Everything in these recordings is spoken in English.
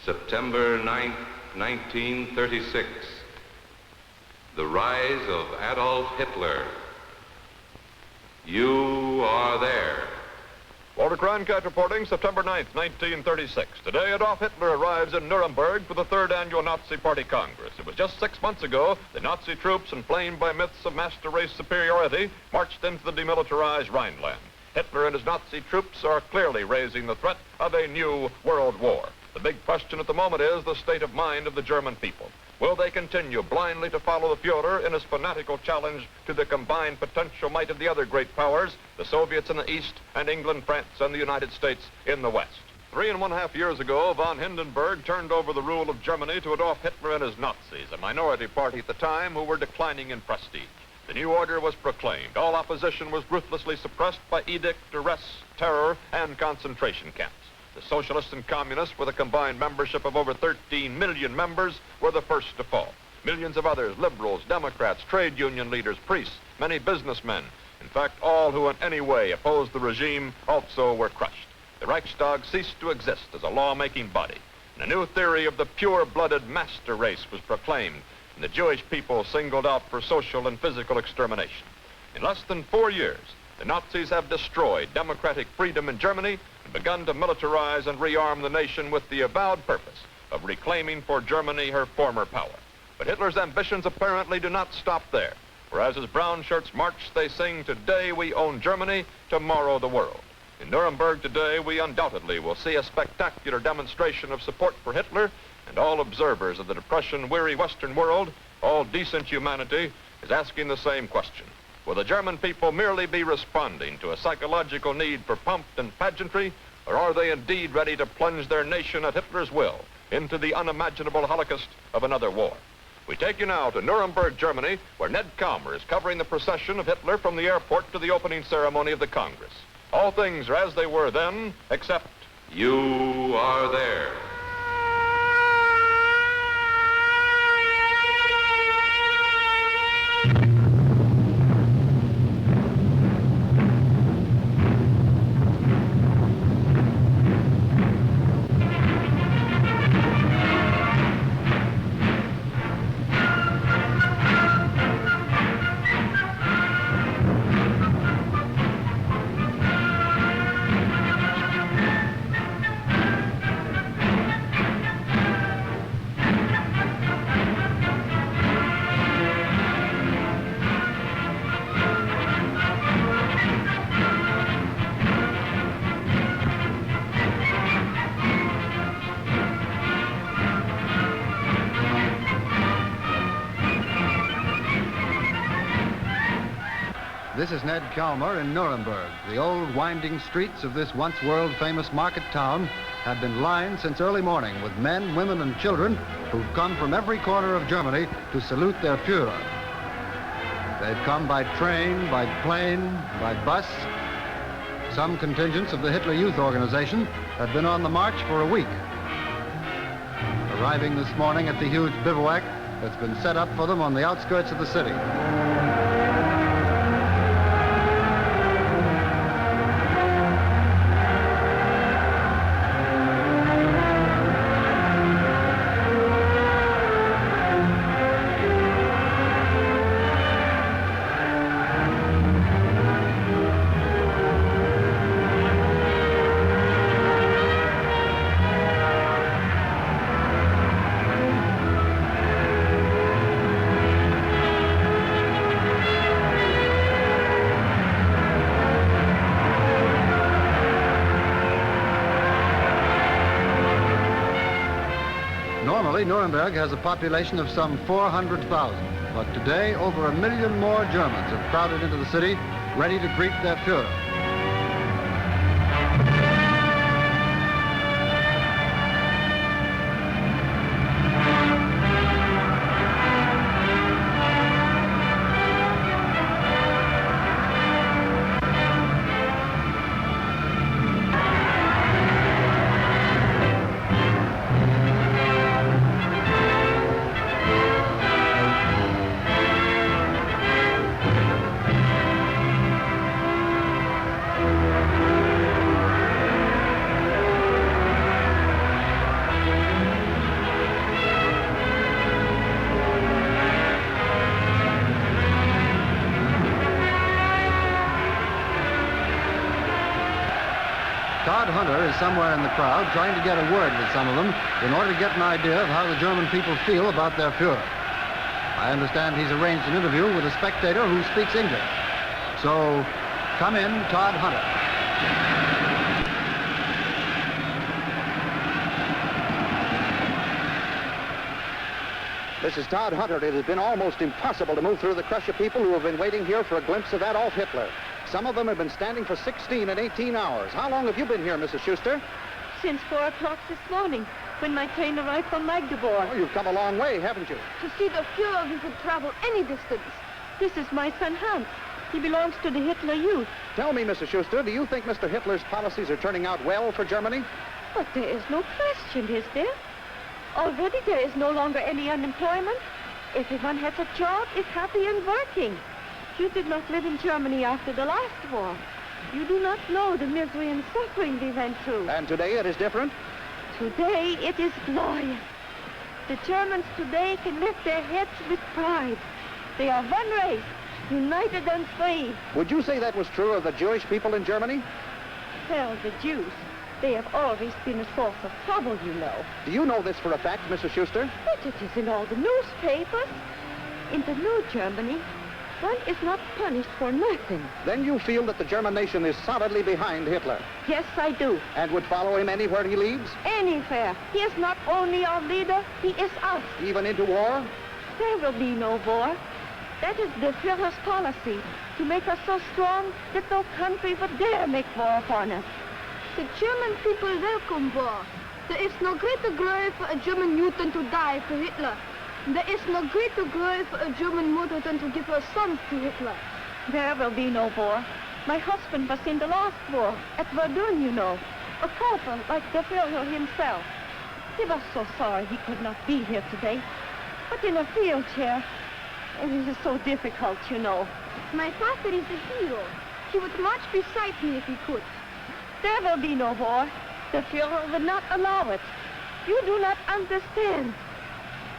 September 9th, 1936. The rise of Adolf Hitler. You are there. Walter Cronkite reporting, September 9th, 1936. Today, Adolf Hitler arrives in Nuremberg for the third annual Nazi Party Congress. It was just 6 months ago the Nazi troops, inflamed by myths of master race superiority, marched into the demilitarized Rhineland. Hitler and his Nazi troops are clearly raising the threat of a new world war. The big question at the moment is the state of mind of the German people. Will they continue blindly to follow the Fuhrer in his fanatical challenge to the combined potential might of the other great powers, the Soviets in the East, and England, France, and the United States in the West? 3.5 years ago, von Hindenburg turned over the rule of Germany to Adolf Hitler and his Nazis, a minority party at the time who were declining in prestige. The new order was proclaimed. All opposition was ruthlessly suppressed by edict, arrests, terror, and concentration camps. The socialists and communists, with a combined membership of over 13 million members, were the first to fall. Millions of others, liberals, Democrats, trade union leaders, priests, many businessmen, in fact, all who in any way opposed the regime, also were crushed. The Reichstag ceased to exist as a law-making body, and a new theory of the pure-blooded master race was proclaimed, and the Jewish people singled out for social and physical extermination. In less than 4 years, the Nazis have destroyed democratic freedom in Germany and begun to militarize and rearm the nation with the avowed purpose of reclaiming for Germany her former power. But Hitler's ambitions apparently do not stop there. For as his brown shirts march, they sing, "Today we own Germany, tomorrow the world." In Nuremberg today, we undoubtedly will see a spectacular demonstration of support for Hitler, and all observers of the depression-weary Western world, all decent humanity, is asking the same question. Will the German people merely be responding to a psychological need for pomp and pageantry, or are they indeed ready to plunge their nation at Hitler's will into the unimaginable holocaust of another war? We take you now to Nuremberg, Germany, where Ned Calmer is covering the procession of Hitler from the airport to the opening ceremony of the Congress. All things are as they were then, except You are there. This is Ned Calmer in Nuremberg. The old winding streets of this once world-famous market town have been lined since early morning with men, women, and children who've come from every corner of Germany to salute their Fuhrer. They've come by train, by plane, by bus. Some contingents of the Hitler Youth Organization have been on the march for a week, arriving this morning at the huge bivouac that's been set up for them on the outskirts of the city. Normally, Nuremberg has a population of some 400,000, but today over 1 million more Germans have crowded into the city, ready to greet their Fuhrer. Todd Hunter is somewhere in the crowd trying to get a word with some of them in order to get an idea of how the German people feel about their Fuhrer. I understand he's arranged an interview with a spectator who speaks English. So, come in, Todd Hunter. This is Todd Hunter. It has been almost impossible to move through the crush of people who have been waiting here for a glimpse of Adolf Hitler. Some of them have been standing for 16 and 18 hours. How long have you been here, Mrs. Schuster? Since 4 o'clock this morning, when my train arrived from Magdeburg. Oh, you've come a long way, haven't you? To see the Fuhrer, we could travel any distance. This is my son Hans. He belongs to the Hitler Youth. Tell me, Mrs. Schuster, do you think Mr. Hitler's policies are turning out well for Germany? But there is no question, is there? Already there is no longer any unemployment. Everyone has a job, is happy and working. You did not live in Germany after the last war. You do not know the misery and suffering we went through. And today it is different? Today it is glorious. The Germans today can lift their heads with pride. They are one race, united and free. Would you say that was true of the Jewish people in Germany? Well, the Jews, they have always been a source of trouble, you know. Do you know this for a fact, Mrs. Schuster? But it is in all the newspapers. In the new Germany, one is not punished for nothing. Then you feel that the German nation is solidly behind Hitler Yes, I do. and would follow him anywhere he leads, Anywhere. He is not only our leader, he is us. even into war? There will be no war. That is the Führer's policy, to make us so strong that no country would dare make war upon us. The German people welcome war. There is no greater grave for a German youth than to die for Hitler. There is no greater grave for a German mother than to give her sons to Hitler. There will be no war. My husband was in the last war, at Verdun, you know. A corporal like the Führer himself. He was so sorry he could not be here today. But in a wheelchair, it is so difficult, you know. My father is a hero. He would march beside me if he could. There will be no war. The Führer will not allow it. You do not understand.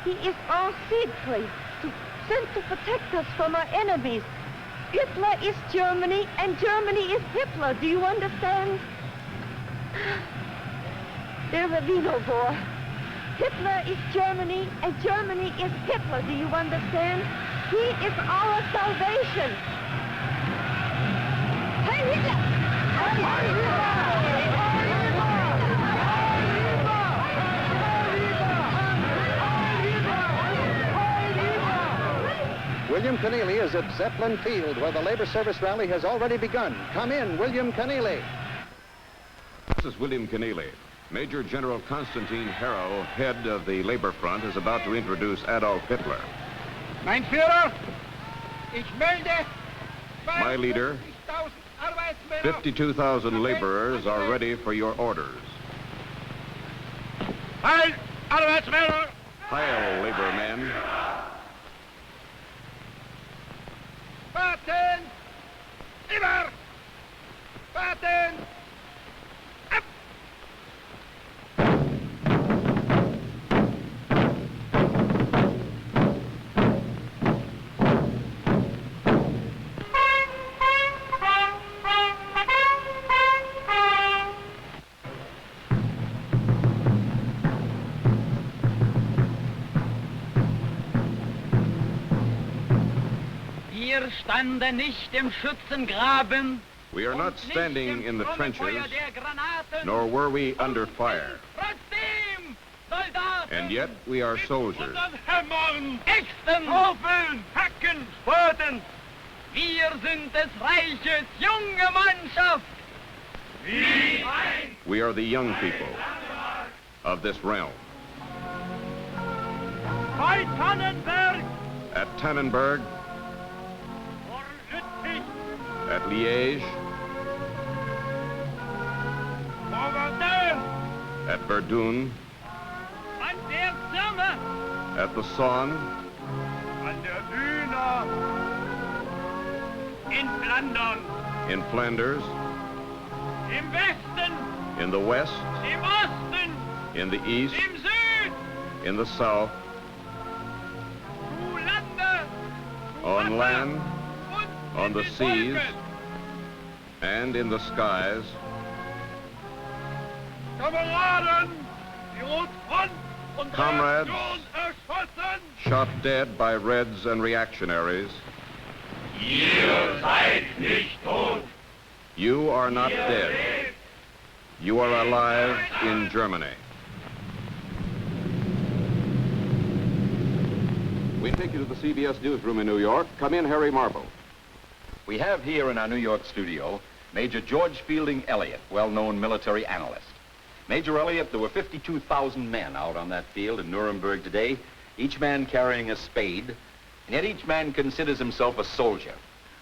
He is our Siegfried, sent to protect us from our enemies. Hitler is Germany, and Germany is Hitler. Do you understand? There will be no war. Hitler is Germany, and Germany is Hitler. Do you understand? He is our salvation. Hey, Hitler! William Keneally is at Zeppelin Field, where the Labor Service rally has already begun. Come in, William Keneally. This is William Keneally. Major General Konstantin Harrow, head of the Labor Front, is about to introduce Adolf Hitler. Mein Führer, ich melde... My leader, 52,000 laborers are ready for your orders. Heil, Arbeitsmänner! Heil, labor men. Warten! Immer! Warten! Ab! Wir standen nicht im Schützengraben. We are not standing in the trenches, nor were we under fire. And yet we are soldiers. Hämmern, Äxten, Haufeln, Hacken, Spaten. Wir sind des Reiches junge Mannschaft. We are the young people of this realm. Bei Tannenberg, At Tannenberg, vor Lüttich, at Liège, vor Verdun, at Verdun, an der Somme, at the Somme, an der Düne, in Flandern, in Flanders, im Westen, in the West, im Osten, in the East, im Süd, in the South, zu Lande, zu on Wasser land, und on in the den seas, Wolken. and in the skies, Kameraden, die Rotfront und Comrades, Reaktion erschossen! shot dead by Reds and reactionaries. Ihr seid nicht tot! You are not dead. You are alive in Germany. We take you to the CBS newsroom in New York. Come in, Harry Marble. We have here in our New York studio Major George Fielding Elliott, well-known military analyst. Major Elliott, there were 52,000 men out on that field in Nuremberg today, each man carrying a spade, and yet each man considers himself a soldier.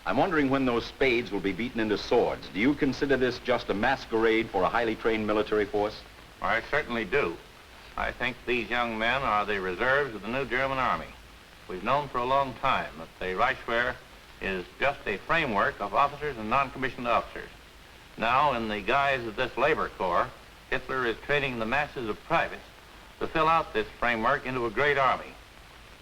I'm wondering when those spades will be beaten into swords. Do you consider this just a masquerade for a highly trained military force? I certainly do. I think these young men are the reserves of the new German army. We've known for a long time that the Reichswehr is just a framework of officers and non-commissioned officers. Now, in the guise of this labor corps, Hitler is training the masses of privates to fill out this framework into a great army.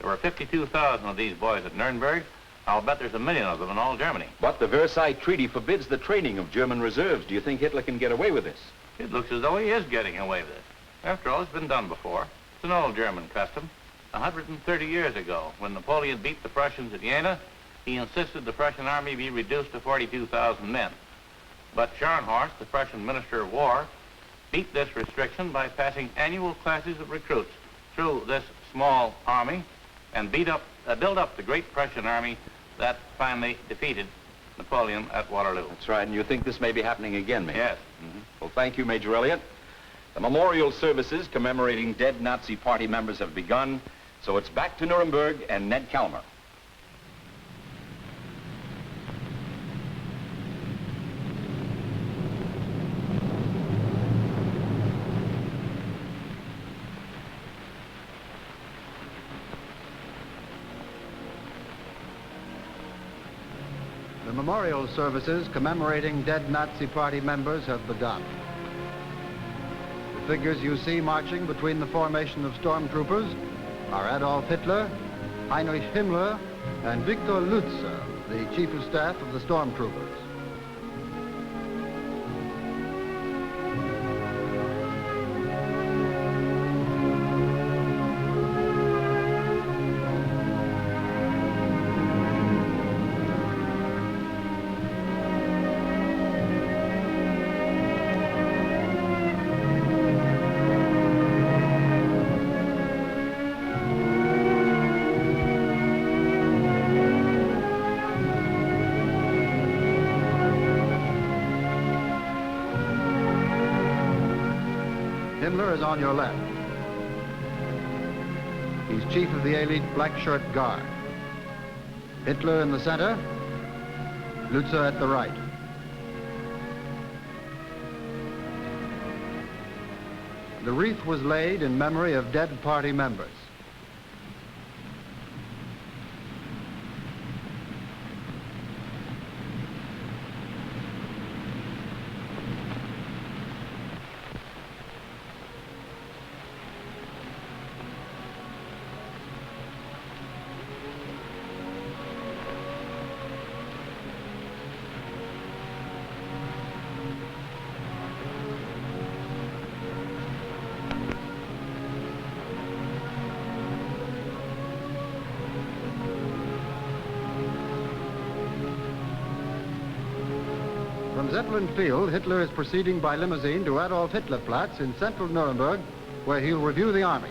There were 52,000 of these boys at Nuremberg. I'll bet there's 1 million of them in all Germany. But the Versailles Treaty forbids the training of German reserves. Do you think Hitler can get away with this? It looks as though he is getting away with it. After all, it's been done before. It's an old German custom. 130 years ago, when Napoleon beat the Prussians at Jena, he insisted the Prussian army be reduced to 42,000 men. But Scharnhorst, the Prussian Minister of War, beat this restriction by passing annual classes of recruits through this small army and build up the great Prussian army that finally defeated Napoleon at Waterloo. That's right, and you think this may be happening again, Major? Yes. Well, thank you, Major Elliott. The memorial services commemorating dead Nazi Party members have begun, so it's back to Nuremberg and Ned Kalmer. The memorial services commemorating dead Nazi Party members have begun. The figures you see marching between the formation of stormtroopers are Adolf Hitler, Heinrich Himmler, and Victor Lutze, the Chief of Staff of the stormtroopers. Himmler is on your left. He's chief of the elite Black Shirt Guard. Hitler in the center, Lutze at the right. The wreath was laid in memory of dead party members. From Zeppelin Field, Hitler is proceeding by limousine to Adolf Hitler Platz in central Nuremberg, where he'll review the army.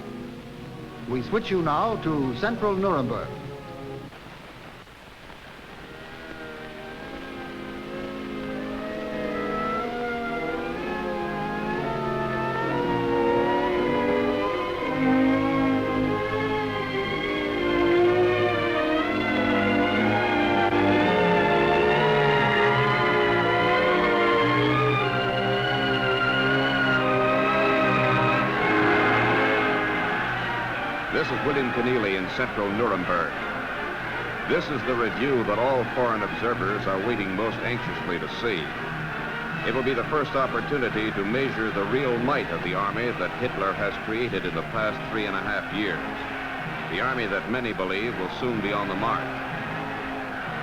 We switch you now to central Nuremberg. This is William Keneally in central Nuremberg. This is the review that all foreign observers are waiting most anxiously to see. It will be the first opportunity to measure the real might of the army that Hitler has created in the past 3.5 years. The army that many believe will soon be on the march.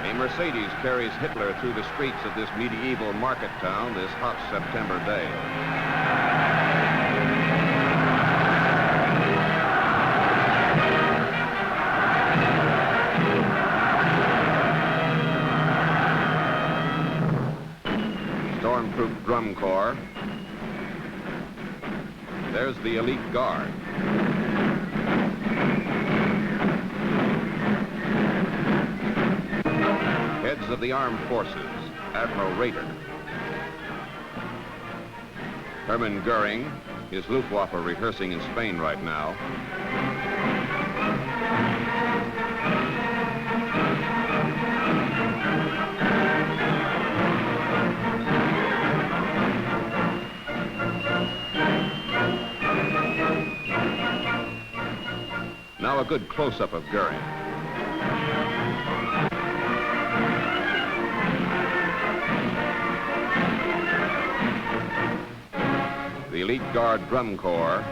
A Mercedes carries Hitler through the streets of this medieval market town this hot September day. Troop Drum Corps. There's the Elite Guard. Heads of the Armed Forces, Admiral Raeder. Hermann Goering, his Luftwaffe rehearsing in Spain right now. Now a good close-up of Goering. The Elite Guard Drum Corps.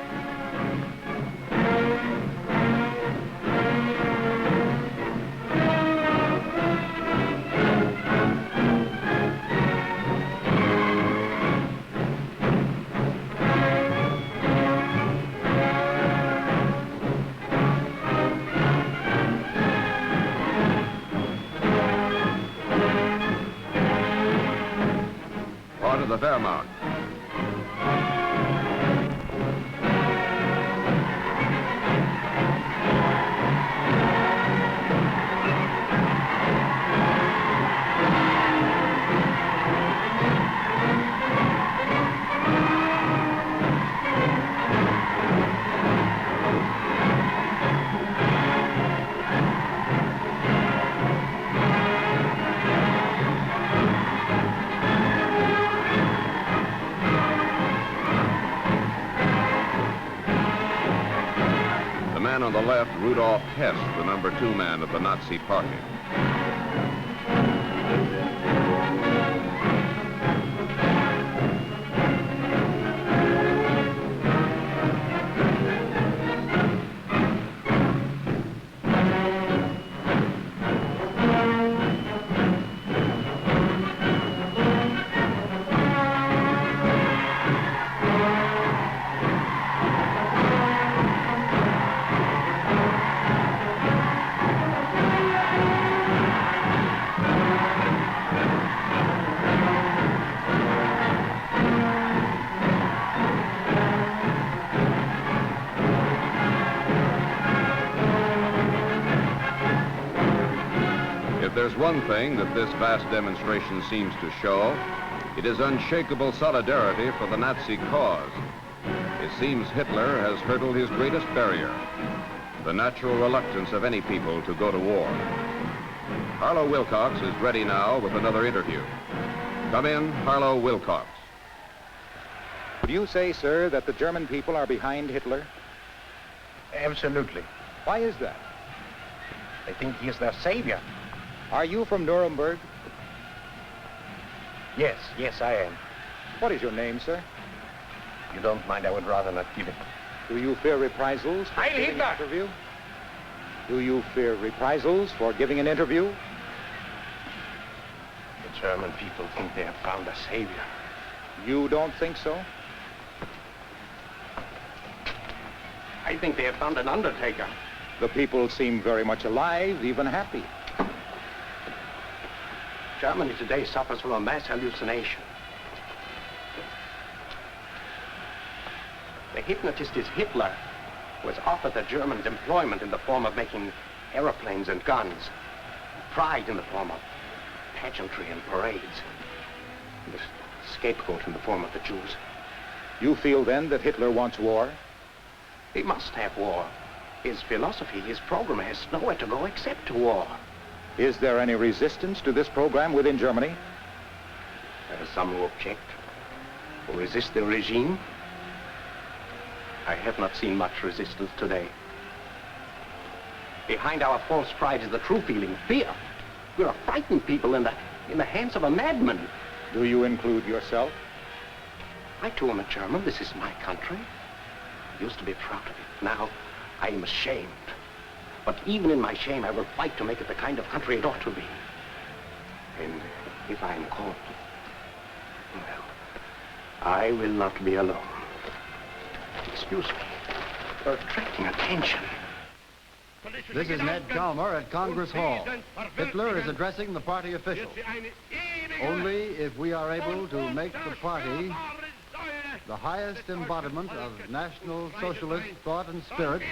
Part of the Wehrmacht. On the left, Rudolf Hess, the number 2 man of the Nazi Party. If there's one thing that this vast demonstration seems to show, it is unshakable solidarity for the Nazi cause. It seems Hitler has hurdled his greatest barrier, the natural reluctance of any people to go to war. Harlow Wilcox is ready now with another interview. Come in, Harlow Wilcox. Would you say, sir, that the German people are behind Hitler? Absolutely. Why is that? They think he is their savior. Are you from Nuremberg? Yes, I am. What is your name, sir? You don't mind, I would rather not give it. Do you fear reprisals for Heil giving Hitler! an interview? Do you fear reprisals for giving an interview? The German people think they have found a savior. You don't think so? I think they have found an undertaker. The people seem very much alive, even happy. Germany today suffers from a mass hallucination. The hypnotist is Hitler, who has offered the Germans employment in the form of making aeroplanes and guns, pride in the form of pageantry and parades, and the scapegoat in the form of the Jews. You feel, then, that Hitler wants war? He must have war. His philosophy, his program has nowhere to go except to war. Is there any resistance to this program within Germany? There are some who object, who resist the regime. I have not seen much resistance today. Behind our false pride is the true feeling, fear. We're a frightened people in the hands of a madman. Do you include yourself? I too am a German. This is my country. I used to be proud of it. Now I am ashamed. But even in my shame, I will fight to make it the kind of country it ought to be. And if I am called, well, I will not be alone. Excuse me. You're attracting attention. This is Ned Calmer at Congress Hall. Hitler is addressing the party officials. Only if we are able to make the party the highest embodiment of National Socialist thought and spirit,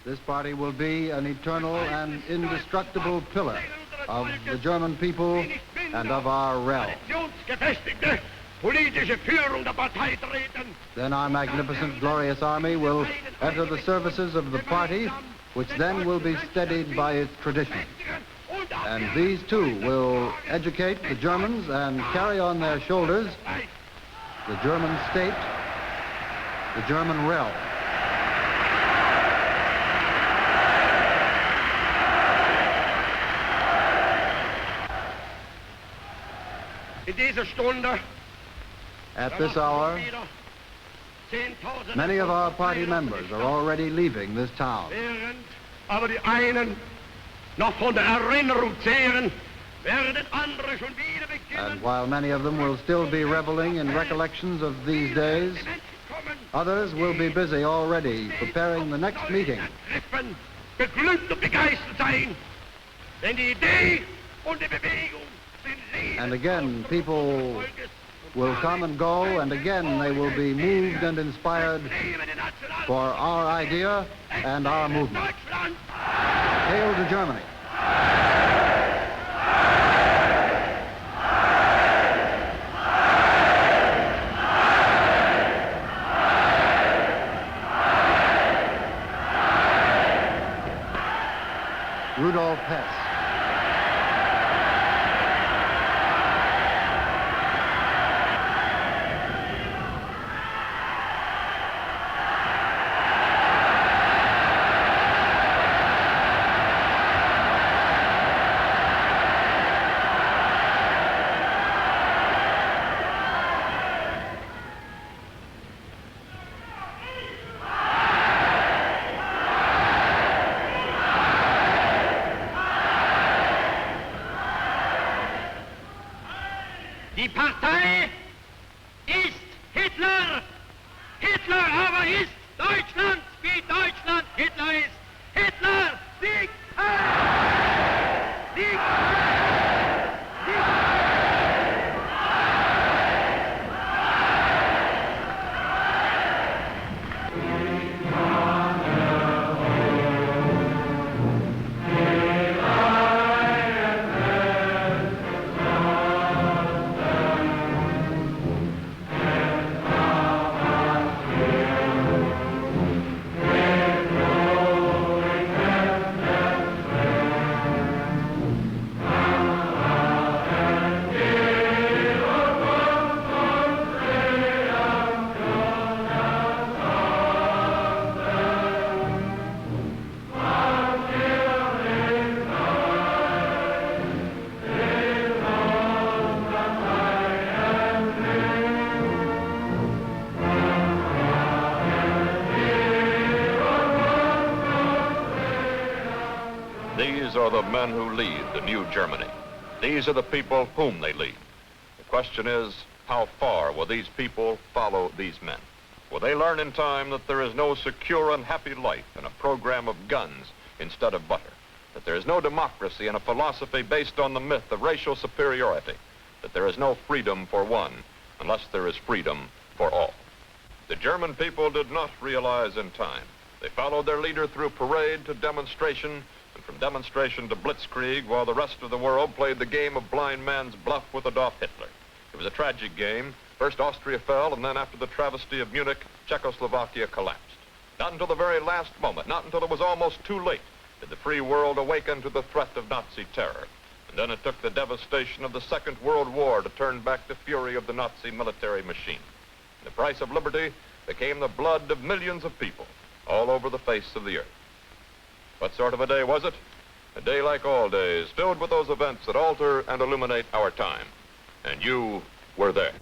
this party will be an eternal and indestructible pillar of the German people and of our realm. Then our magnificent, glorious army will enter the services of the party, which then will be steadied by its traditions. And these too will educate the Germans and carry on their shoulders the German state, the German realm. At this hour, many of our party members are already leaving this town. And while many of them will still be reveling in recollections of these days, others will be busy already preparing the next meeting. And again, people will come and go, and again they will be moved and inspired for our idea and our movement. Hail to Germany. Rudolf Hess. Die Partei ist Hitler. Hitler aber ist Deutschland, wie Deutschland Hitler ist. Hitler siegt Heil! Siegt Heil! Siegt Heil! These are the men who lead the new Germany. These are the people whom they lead. The question is, how far will these people follow these men? Will they learn in time that there is no secure and happy life in a program of guns instead of butter? That there is no democracy in a philosophy based on the myth of racial superiority? That there is no freedom for one unless there is freedom for all? The German people did not realize in time. They followed their leader through parade to demonstration, and from demonstration to blitzkrieg, while the rest of the world played the game of blind man's bluff with Adolf Hitler. It was a tragic game. First Austria fell, and then after the travesty of Munich, Czechoslovakia collapsed. Not until the very last moment, not until it was almost too late, did the free world awaken to the threat of Nazi terror. And then it took the devastation of the Second World War to turn back the fury of the Nazi military machine. The price of liberty became the blood of millions of people all over the face of the earth. What sort of a day was it? A day like all days, filled with those events that alter and illuminate our time. And you were there.